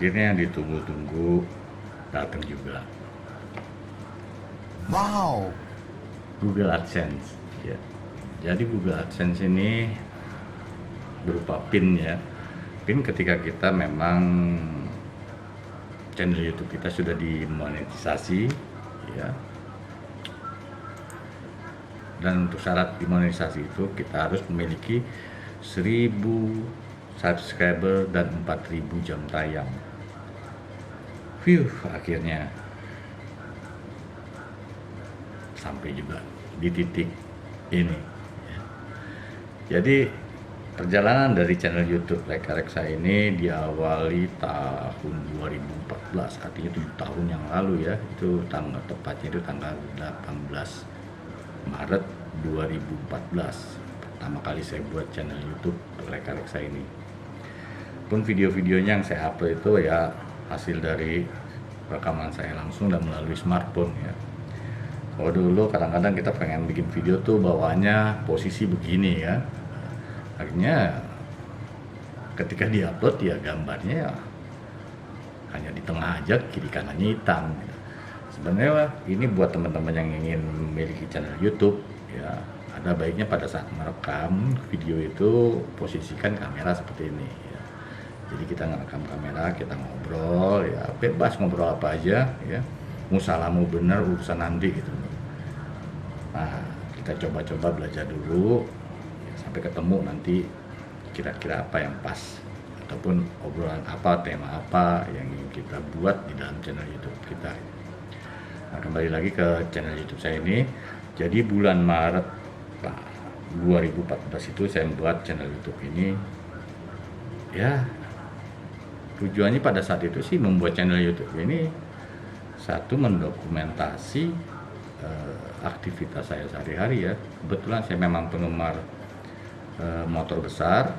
akhirnya yang ditunggu-tunggu datang juga. Wow. Google AdSense ya. Jadi Google AdSense ini berupa PIN ya. PIN ketika kita memang channel YouTube kita sudah dimonetisasi ya. Dan untuk syarat dimonetisasi itu kita harus memiliki 1000 subscriber dan 4000 jam tayang. Akhirnya sampai juga di titik ini. Jadi perjalanan dari channel YouTube Reka Reksa ini diawali tahun 2014, artinya 7 tahun yang lalu ya. Itu tanggal tepatnya itu tanggal 18 Maret 2014. Pertama kali saya buat channel YouTube Reka Reksa ini. Pun video-videonya yang saya upload itu ya hasil dari rekaman saya langsung dan melalui smartphone ya. Kalau dulu kadang-kadang kita pengen bikin video tuh bawaannya posisi begini ya. Akhirnya ketika diupload ya gambarnya ya hanya di tengah aja, kiri kanannya hitam. Sebenarnya ini buat teman-teman yang ingin memiliki channel YouTube ya, ada baiknya pada saat merekam video itu posisikan kamera seperti ini ya. Jadi kita ngerekam kamera, kita ngobrol ya, bebas ngobrol apa aja ya. Mau salah mau benar urusan nanti gitu. Nah, kita coba-coba belajar dulu ya, sampai ketemu nanti kira-kira apa yang pas ataupun obrolan apa, tema apa yang ingin kita buat di dalam channel YouTube kita. Nah, kembali lagi ke channel YouTube saya ini. Jadi bulan Maret 2014 itu saya membuat channel YouTube ini. Ya, tujuannya pada saat itu sih membuat channel YouTube ini satu mendokumentasi aktivitas saya sehari-hari ya. Kebetulan saya memang penggemar motor besar,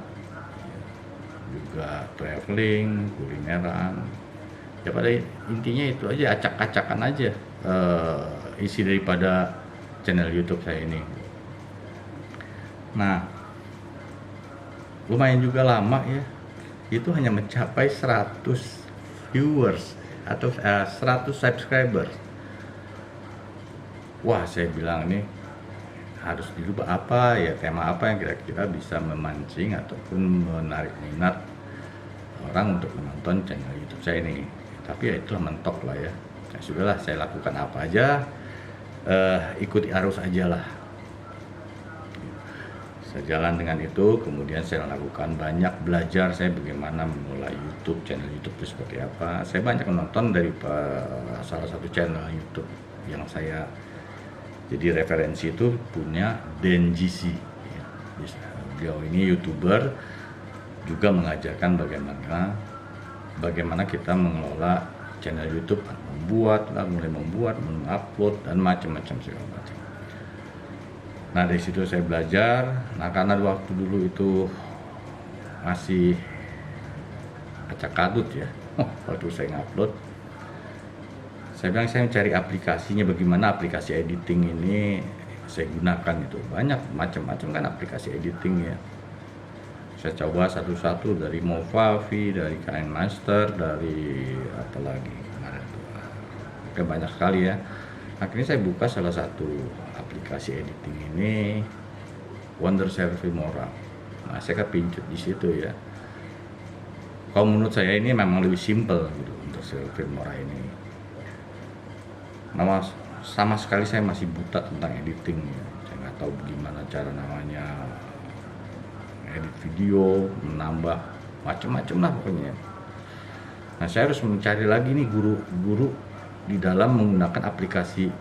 juga traveling, kulineran. Ya pada intinya itu aja, acak-acakan aja isi daripada channel YouTube saya ini. Nah, lumayan juga lama ya. Itu hanya mencapai 100 viewers atau 100 subscribers. Wah, saya bilang ini harus dirubah apa ya, tema apa yang kira-kira bisa memancing ataupun menarik minat orang untuk menonton channel YouTube saya ini. Tapi ya itulah mentok lah ya. Ya sudahlah, saya lakukan apa aja, ikuti arus aja lah. Sejalan dengan itu, kemudian saya lakukan banyak belajar saya bagaimana memulai YouTube, channel YouTube itu seperti apa. Saya banyak menonton dari salah satu channel YouTube yang saya jadi referensi itu punya Dan GC. Beliau ini YouTuber, juga mengajarkan bagaimana kita mengelola channel YouTube, mulai membuat, mengupload dan macam-macam segala macam. Nah dari situ saya belajar. Nah karena waktu dulu itu masih acak-adut ya, waktu saya ngupload, saya bilang saya mencari aplikasinya, bagaimana aplikasi editing ini saya gunakan. Itu banyak macam-macam kan aplikasi editing ya. Saya coba satu-satu dari Movavi, dari KineMaster, dari apa lagi kemarin tuh. Oke, banyak sekali ya. Akhirnya saya buka salah satu aplikasi editing ini, Wondershare Filmora. Nah, saya kepincut di situ ya. Kalau menurut saya ini memang lebih simple gitu untuk Filmora ini. Nama sama sekali saya masih buta tentang editing ya. Saya nggak tahu bagaimana cara namanya edit video, menambah macam-macam lah pokoknya. Nah saya harus mencari lagi nih guru-guru di dalam menggunakan aplikasi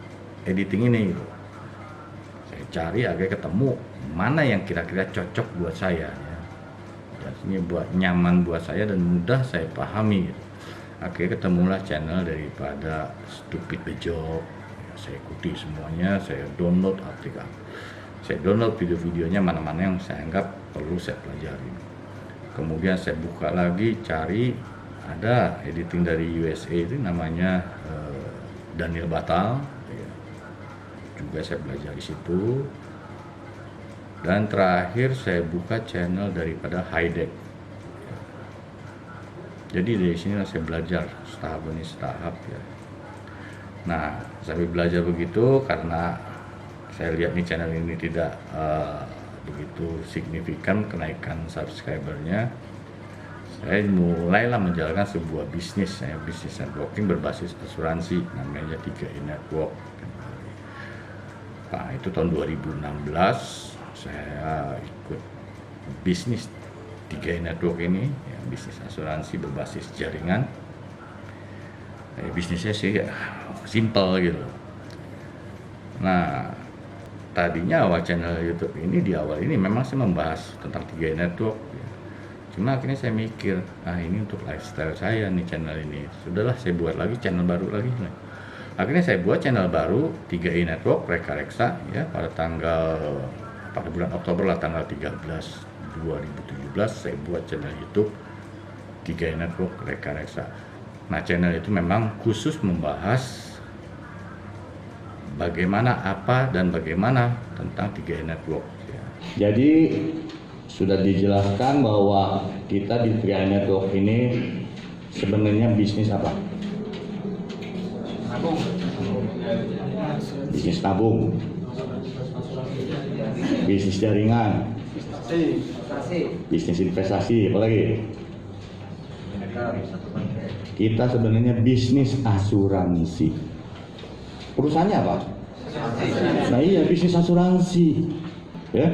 editing ini gitu. Saya cari agar ketemu mana yang kira-kira cocok buat saya ya. Dan ini buat nyaman buat saya dan mudah saya pahami gitu. Akhirnya ketemulah channel daripada Stupid Bejo. Saya ikuti semuanya, saya download aplikasi. Saya download video-videonya mana-mana yang saya anggap perlu saya pelajari. Kemudian saya buka lagi, cari ada editing dari USA itu namanya Daniel Batal. Juga saya belajar di situ. Dan terakhir saya buka channel daripada Hideck. Jadi dari sini saya belajar setahap demi setahap ya. Nah, sambil belajar begitu karena saya lihat nih channel ini tidak begitu signifikan kenaikan subscribernya, saya mulailah menjalankan sebuah bisnis, bisnis networking berbasis asuransi, namanya 3i Network. Nah, itu tahun 2016 saya ikut bisnis 3i Network ini, ya, bisnis asuransi berbasis jaringan. Bisnisnya sih ya, simple gitu. Nah, tadinya awal channel YouTube ini di awal ini memang saya membahas tentang 3i Network. Ya. Cuma akhirnya saya mikir, ini untuk lifestyle saya nih channel ini. Sudahlah, saya buat lagi channel baru lagi. Akhirnya saya buat channel baru 3i Network Reka Reksa ya pada bulan Oktober lah, tanggal 13 2017 saya buat channel YouTube 3i Network Reka Reksa. Nah, channel itu memang khusus membahas bagaimana tentang 3i Network ya. Jadi sudah dijelaskan bahwa kita di 3i Network ini sebenarnya bisnis apa? Bisnis tabung, bisnis jaringan, bisnis investasi, apalagi? Kita sebenarnya bisnis asuransi. Perusahaannya apa? Nah iya, bisnis asuransi. Ya.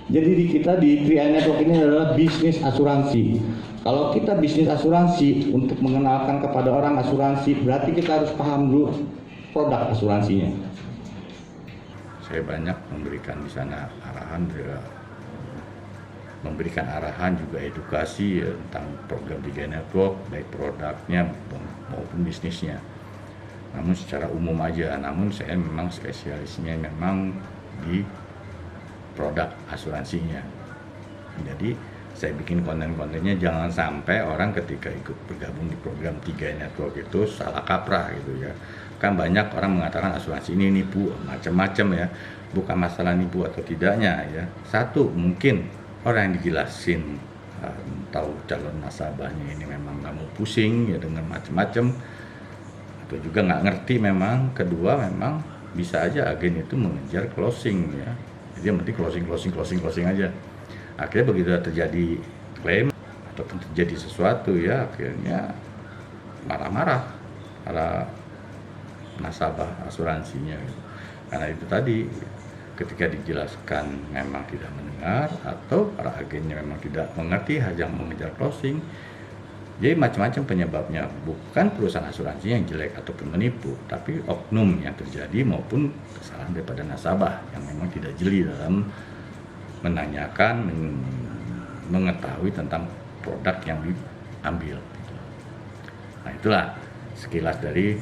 Jadi kita di 3i Network ini adalah bisnis asuransi. Kalau kita bisnis asuransi, untuk mengenalkan kepada orang asuransi, berarti kita harus paham dulu produk asuransinya. Saya banyak memberikan di sana arahan juga edukasi ya, tentang program 3i Network, baik produknya maupun bisnisnya. Namun secara umum aja, namun saya memang spesialisnya memang di produk asuransinya. Jadi saya bikin konten-kontennya jangan sampai orang ketika ikut bergabung di program 3i Network itu salah kaprah gitu ya. Kan banyak orang mengatakan asuransi ini nipu, macam-macam ya. Bukan masalah nipu atau tidaknya ya. Satu, mungkin orang yang dijelasin tahu calon nasabahnya ini memang nggak mau pusing ya dengan macam-macam, atau juga nggak ngerti memang. Kedua, memang bisa aja agen itu mengejar closing ya. Jadi yang penting closing aja. Akhirnya begitu terjadi klaim ataupun terjadi sesuatu ya, akhirnya marah-marah para nasabah asuransinya gitu. Karena itu tadi, ketika dijelaskan memang tidak mendengar atau para agennya memang tidak mengerti, hanya mengejar closing. Jadi macam-macam penyebabnya, bukan perusahaan asuransi yang jelek ataupun menipu, tapi oknum yang terjadi maupun kesalahan daripada nasabah yang memang tidak jeli dalam menanyakan, mengetahui tentang produk yang diambil. Nah, itulah sekilas dari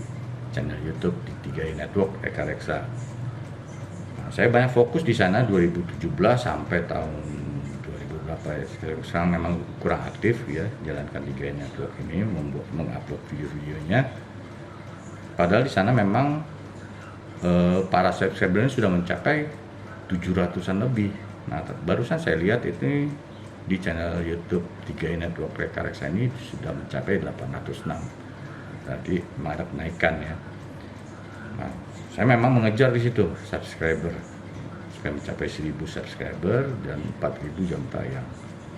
channel YouTube di 3i Network Reka Reksa. Nah, saya banyak fokus di sana 2017 sampai tahun 2000 berapa ya. Sekarang memang kurang aktif ya jalankan 3i Network ini, mengupload video-videonya. Padahal di sana memang para subscribernya sudah mencapai 700-an lebih. Nah, barusan saya lihat itu di channel YouTube 3i Network Reka Reksa ini sudah mencapai 806. Berarti memang ada kenaikan ya. Nah, saya memang mengejar di situ subscriber supaya mencapai 1000 subscriber dan 4000 jam tayang.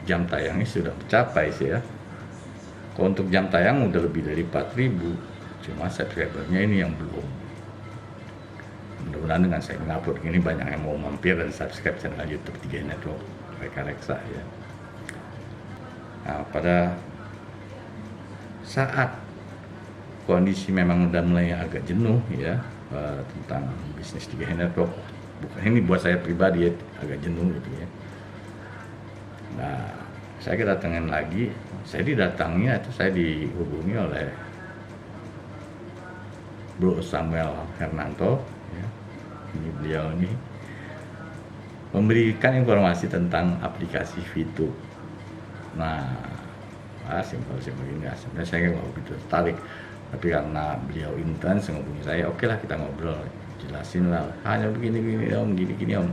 Jam tayangnya sudah mencapai sih ya. Kalau untuk jam tayang udah lebih dari 4000, cuma subscribernya ini yang belum. Mudah-mudahan dengan saya mengupload ini banyak yang mau mampir dan subscribe channel YouTube 3i Network Reka Reksa ya. Nah, pada saat kondisi memang udah mulai agak jenuh ya tentang bisnis 3i Network, bukan ini buat saya pribadi ya, agak jenuh gitu ya. Nah, saya kedatangan lagi, saya dihubungi oleh Bro Samuel Hernanto. Ini beliau ini memberikan informasi tentang aplikasi Fitu. Nah, simpel ini sebenarnya saya nggak begitu tertarik, tapi karena beliau intens menghubungi saya, oke lah kita ngobrol, jelasin lah, hanya begini om, gini om.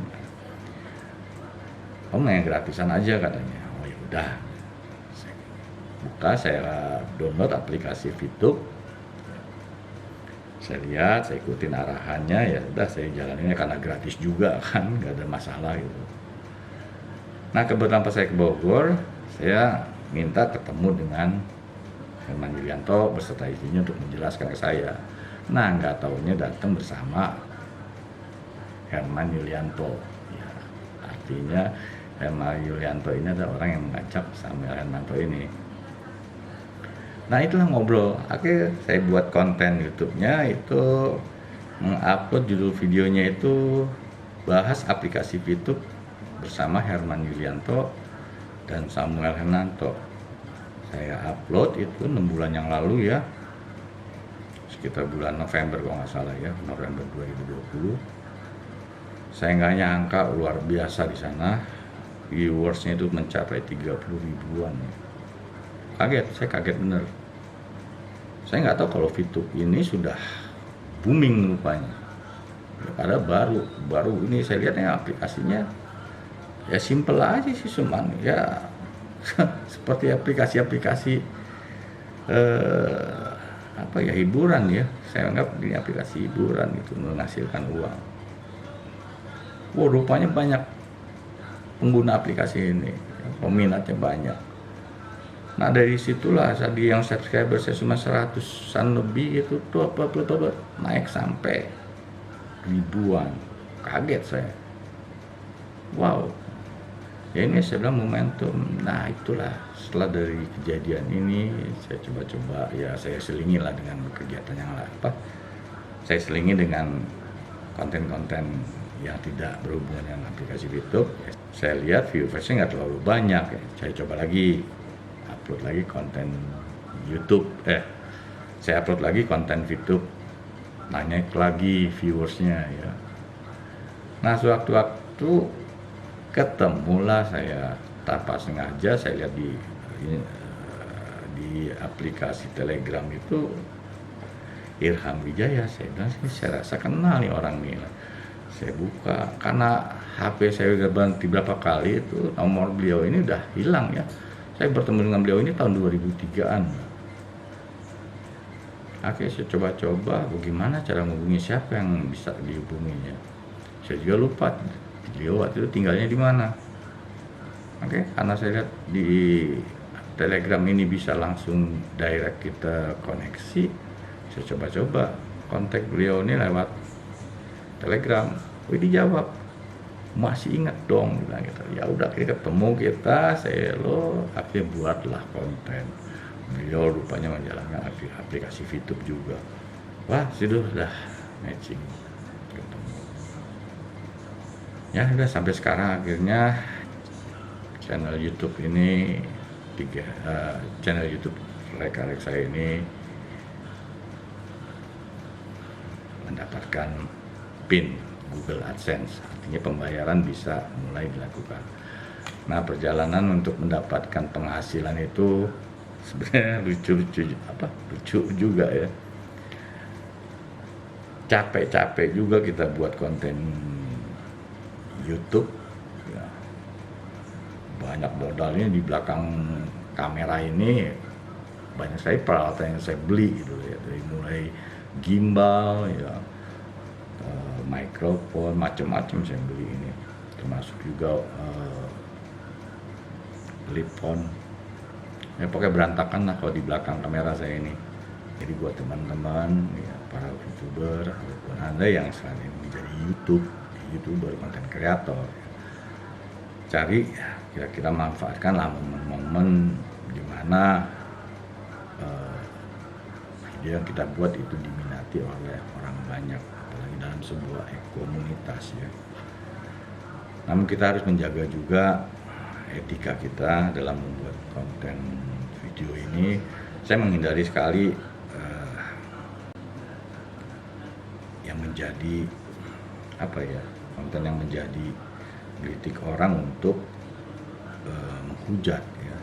Om yang gratisan aja katanya. Oh ya udah, buka, saya download aplikasi VTube, saya lihat, saya ikutin arahannya, ya udah saya jalaninnya karena gratis juga kan, nggak ada masalah gitu. Nah kebetulan pas saya ke Bogor, saya minta ketemu dengan Herman Yulianto beserta istrinya untuk menjelaskan ke saya. Nah nggak taunya datang bersama Herman Yulianto, ya, artinya Herman Yulianto ini adalah orang yang mengajak Samuel Hermanto ini. Nah itulah ngobrol, akhirnya saya buat konten YouTube-nya itu mengupload judul videonya itu bahas aplikasi VTube bersama Herman Yulianto dan Samuel Hermanto. Saya upload itu 6 bulan yang lalu ya, sekitar bulan November kalau nggak salah ya, November 2020. Saya nggak nyangka luar biasa di sana, viewersnya itu mencapai 30 ribuan. Kaget, saya kaget bener. Saya nggak tahu kalau VTube ini sudah booming rupanya. Ya, padahal baru ini saya lihatnya aplikasinya ya simple aja sih, cuman ya seperti aplikasi-aplikasi apa ya, hiburan ya. Saya anggap ini aplikasi hiburan itu menghasilkan uang. Wow, rupanya banyak pengguna aplikasi ini, peminatnya banyak. Nah dari situlah tadi yang subscriber saya cuma 100-an lebih itu tuh apa naik sampai ribuan. Kaget saya. Wow. Ya ini saya bilang momentum. Nah itulah setelah dari kejadian ini saya coba-coba ya, saya selingi lah dengan kegiatan yang apa. Saya selingi dengan konten-konten yang tidak berhubungan dengan aplikasi VTube. Saya lihat viewersnya nggak terlalu banyak. Ya. Saya coba lagi upload lagi konten YouTube. Saya upload lagi konten VTube. Naik lagi viewersnya ya. Nah sewaktu-waktu ketemulah saya tanpa sengaja, saya lihat di aplikasi Telegram itu Irham Wijaya. Saya bilang saya rasa kenal nih orang nih. Saya buka karena HP saya udah ganti berapa kali, itu nomor beliau ini udah hilang ya. Saya bertemu dengan beliau ini tahun 2003-an. Akhirnya saya coba-coba bagaimana cara menghubungi, siapa yang bisa dihubunginya. Saya juga lupa beliau waktu itu tinggalnya di mana. Oke, karena saya lihat di Telegram ini bisa langsung direct kita koneksi, saya coba-coba kontak beliau ini lewat Telegram. Wih, dijawab, masih ingat dong, bilang gitu. Ya udah kita ketemu, saya akhirnya buatlah konten. Beliau rupanya menjalankan aplikasi VTube juga. Wah, sudah matching. Ya udah sampai sekarang akhirnya channel YouTube ini channel YouTube Reka saya ini mendapatkan PIN Google AdSense, artinya pembayaran bisa mulai dilakukan. Nah perjalanan untuk mendapatkan penghasilan itu sebenarnya lucu juga ya. Capek-capek juga kita buat konten YouTube ya. Banyak modalnya di belakang kamera ini, banyak sekali peralatan yang saya beli gitu ya, dari mulai gimbal ya, mikrofon, macam-macam saya beli ini, termasuk juga lip phone ya, pokoknya berantakan lah kalau di belakang kamera saya ini. Jadi buat teman-teman ya, para YouTuber ataupun Anda yang saat ini menjadi YouTuber, konten kreator, cari kira-kira manfaatkanlah momen-momen di mana video yang kita buat itu diminati oleh orang banyak, apalagi dalam sebuah komunitas ya. Namun kita harus menjaga juga etika kita dalam membuat konten video ini. Saya menghindari sekali yang menjadi konten yang menjadi kritik orang untuk menghujat ya.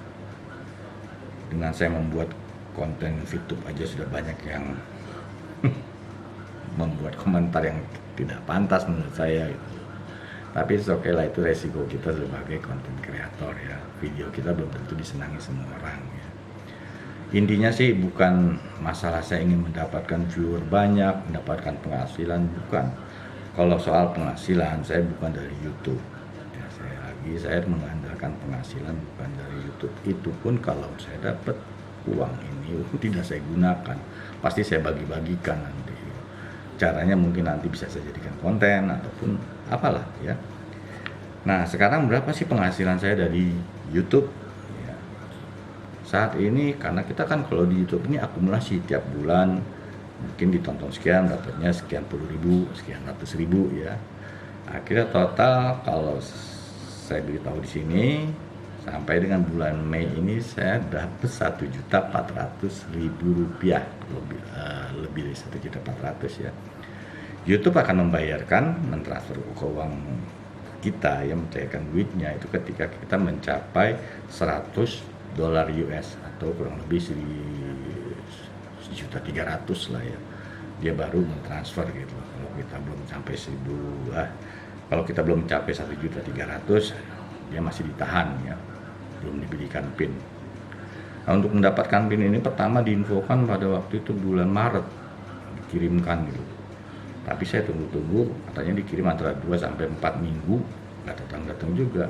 Dengan saya membuat konten VTube aja sudah banyak yang membuat komentar yang tidak pantas menurut saya gitu. Tapi oke lah, itu resiko kita sebagai konten kreator ya. Video kita belum tentu disenangi semua orang ya. Intinya sih bukan masalah saya ingin mendapatkan viewer banyak, mendapatkan penghasilan, bukan. Kalau soal penghasilan, saya bukan dari YouTube. Ya, saya mengandalkan penghasilan bukan dari YouTube. Itu pun kalau saya dapat uang ini tidak saya gunakan, pasti saya bagi-bagikan nanti. Caranya mungkin nanti bisa saya jadikan konten ataupun apalah ya. Nah, sekarang berapa sih penghasilan saya dari YouTube? Ya, saat ini karena kita kan kalau di YouTube ini akumulasi tiap bulan, mungkin ditonton sekian, dapatnya sekian puluh ribu, sekian ratus ribu ya. Akhirnya total kalau saya beritahu di sini sampai dengan bulan Mei ini saya dapat Rp1.400.000, lebih dari 1.400.000 ya. YouTube akan membayarkan, mentransfer ke uang kita yang mencairkan duitnya itu ketika kita mencapai $100 atau kurang lebih 1.300.000 lah ya, dia baru mentransfer gitu. Kalau kita belum sampai 1.000 kalau kita belum mencapai 1.300.000 dia masih ditahan ya, belum diberikan PIN. Nah, untuk mendapatkan PIN ini pertama diinfokan pada waktu itu bulan Maret dikirimkan gitu. Tapi saya tunggu-tunggu, katanya dikirim antara 2 sampai 4 minggu, nggak datang-datang juga.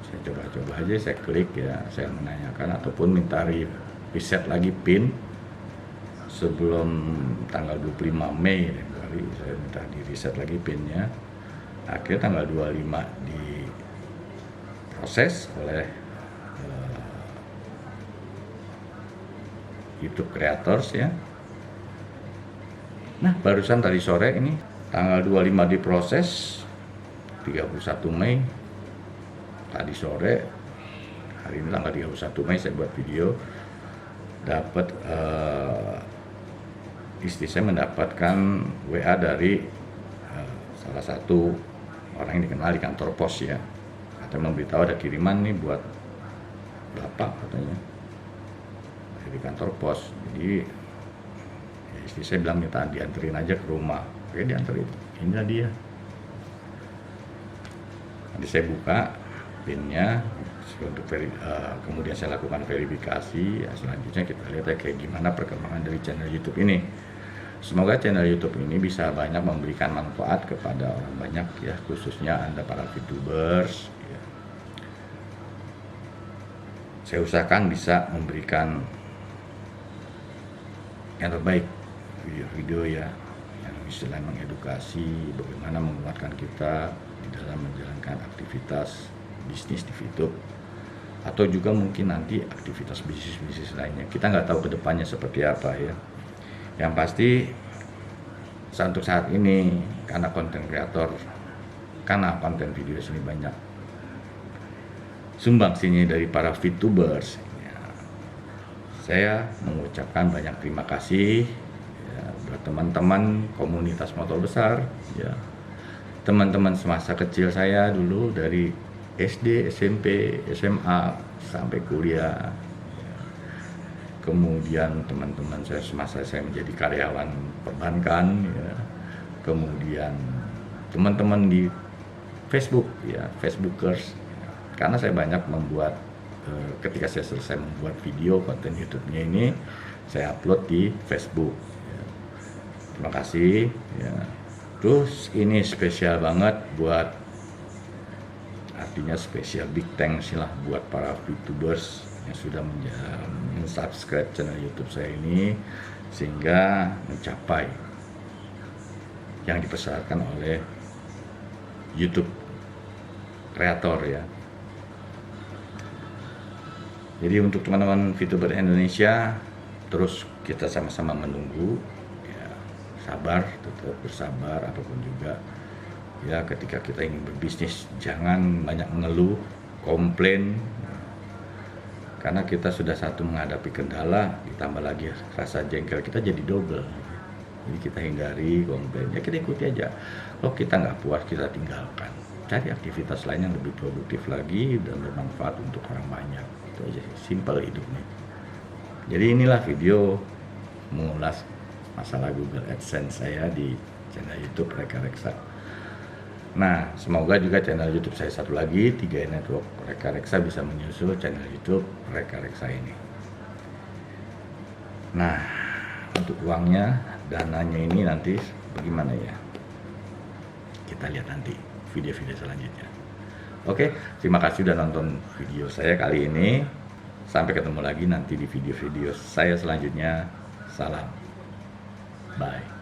Saya coba-coba aja, saya klik ya, saya menanyakan ataupun minta reset lagi PIN sebelum tanggal 25 Mei kali saya minta di reset lagi PIN-nya. Akhirnya tanggal 25 diproses oleh YouTube Creators ya. Nah, barusan tadi sore ini tanggal 25 diproses, 31 Mei tadi sore, hari ini tanggal 31 Mei saya buat video, dapat istri saya mendapatkan WA dari salah satu orang yang dikenal di kantor pos ya, katanya memberitahu ada kiriman nih buat bapak katanya dari kantor pos. Jadi istri saya bilang minta dianterin aja ke rumah. Oke, dianterin. Inilah dia. Nanti saya buka PIN-nya untuk kemudian saya lakukan verifikasi. Ya, selanjutnya kita lihat ya kayak gimana perkembangan dari channel YouTube ini. Semoga channel YouTube ini bisa banyak memberikan manfaat kepada orang banyak ya, khususnya Anda para VTubers. Ya. Saya usahakan bisa memberikan yang terbaik, video-video ya yang istilahnya mengedukasi, bagaimana menguatkan kita di dalam menjalankan aktivitas bisnis di YouTube atau juga mungkin nanti aktivitas bisnis lainnya. Kita nggak tahu kedepannya seperti apa ya. Yang pasti untuk saat ini karena konten kreator, karena konten video sini banyak sumbangsinya dari para VTubers ya, saya mengucapkan banyak terima kasih ya, buat teman-teman komunitas motor besar ya, teman-teman semasa kecil saya dulu dari SD, SMP, SMA sampai kuliah. Kemudian teman-teman saya semasa saya menjadi karyawan perbankan ya. Kemudian teman-teman di Facebook ya, Facebookers ya. Karena saya banyak membuat ketika saya selesai membuat video konten YouTube-nya ini saya upload di Facebook ya. Terima kasih ya. Terus ini spesial banget buat, artinya spesial big thanks lah buat para VTubers yang sudah subscribe channel YouTube saya ini sehingga mencapai yang dipersyaratkan oleh YouTube kreator ya. Jadi untuk teman-teman VTuber Indonesia, terus kita sama-sama menunggu ya, sabar, tetap bersabar apapun juga ya, ketika kita ingin berbisnis jangan banyak mengeluh, komplain. Karena kita sudah satu menghadapi kendala, ditambah lagi rasa jengkel kita jadi double. Jadi kita hindari komplain, ya kita ikuti aja. Kalau kita nggak puas, kita tinggalkan. Cari aktivitas lain yang lebih produktif lagi dan bermanfaat untuk orang banyak. Itu aja, simple hidupnya. Jadi inilah video mengulas masalah Google AdSense saya di channel YouTube Reka Reksa. Nah, semoga juga channel YouTube saya satu lagi, 3 Network Reka Reksa bisa menyusul channel YouTube Reka Reksa ini. Nah, untuk uangnya, dananya ini nanti bagaimana ya? Kita lihat nanti video-video selanjutnya. Oke, terima kasih sudah nonton video saya kali ini. Sampai ketemu lagi nanti di video-video saya selanjutnya. Salam. Bye.